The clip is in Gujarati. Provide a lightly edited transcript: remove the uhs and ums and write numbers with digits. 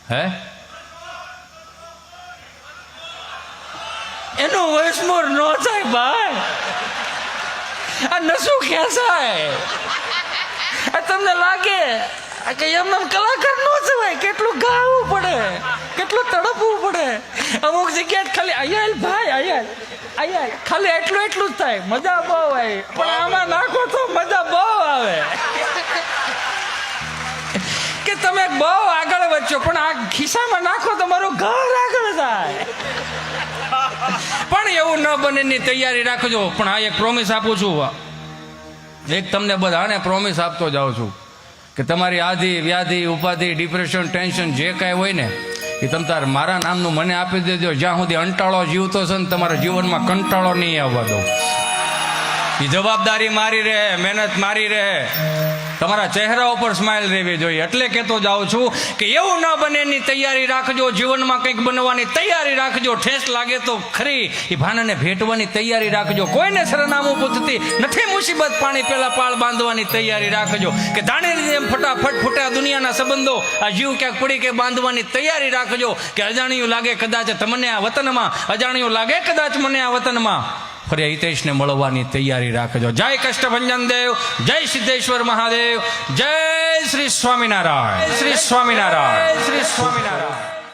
હે એનું વૈષ્ણવ નો થાય ભાઈ, આ નશું ખેંચાય. આ તમને લાગે કે એમને કલાકાર નો જવાય, કેટલું ગાવું પડે, કેટલું તડપવું પડે. અમુક જગ્યાએ ખાલી આયાલ ભાઈ આયાલ ખાલી એટલું જ થાય, મજા બહુ આવે. પણ આમાં નાખો તો મજા બહુ આવે કે તમે બહુ આગળ વધશો, પણ આ ખિસ્સામાં નાખો તો મારું ઘર આગળ જાય. પણ એવું ન બને ની તૈયારી રાખજો. પણ આ એક પ્રોમિસ આપું છું, એક તમને બધાને પ્રોમિસ આપતો જાઉં છું કે તમારી આધિ વ્યાધિ ઉપાધિ ડિપ્રેશન ટેન્શન જે કાંઈ હોય ને એ તમ તાર મારા નામનું મને આપી દેજો. જ્યાં સુધી અંટાળો જીવતો છે ને તમારા જીવનમાં કંટાળો નહીં આવવા દો. એ જવાબદારી મારી રહે, મહેનત મારી રહે, તમારા ચહેરા ઉપર સ્માઇલ રહેવી જોઈએ. એટલે કહેતો જાઉં છું કે એવું ન બને એની તૈયારી રાખજો. જીવનમાં કંઈક બનવાની તૈયારી રાખજો. ઠેસ લાગે તો ખરી એ ભાનાને ભેટવાની તૈયારી રાખજો. કોઈને સરનામું પૂછતી નથી મુસીબત, પાણી પેલા પાળ બાંધવાની તૈયારી રાખજો. કે દાણીની જેમ ફટાફટ ફૂટ્યા દુનિયાના સંબંધો, આ જીવ ક્યાંક પડી કે બાંધવાની તૈયારી રાખજો. કે અજાણ્યું લાગે કદાચ તમને આ વતનમાં, અજાણ્યું લાગે કદાચ મને આ વતનમાં, ફરી હિતેશને મળવાની તૈયારી રાખજો. જય કષ્ટભંજન દેવ, જય સિદ્ધેશ્વર મહાદેવ, જય શ્રી સ્વામિનારાયણ, શ્રી સ્વામિનારાયણ, શ્રી સ્વામિનારાયણ.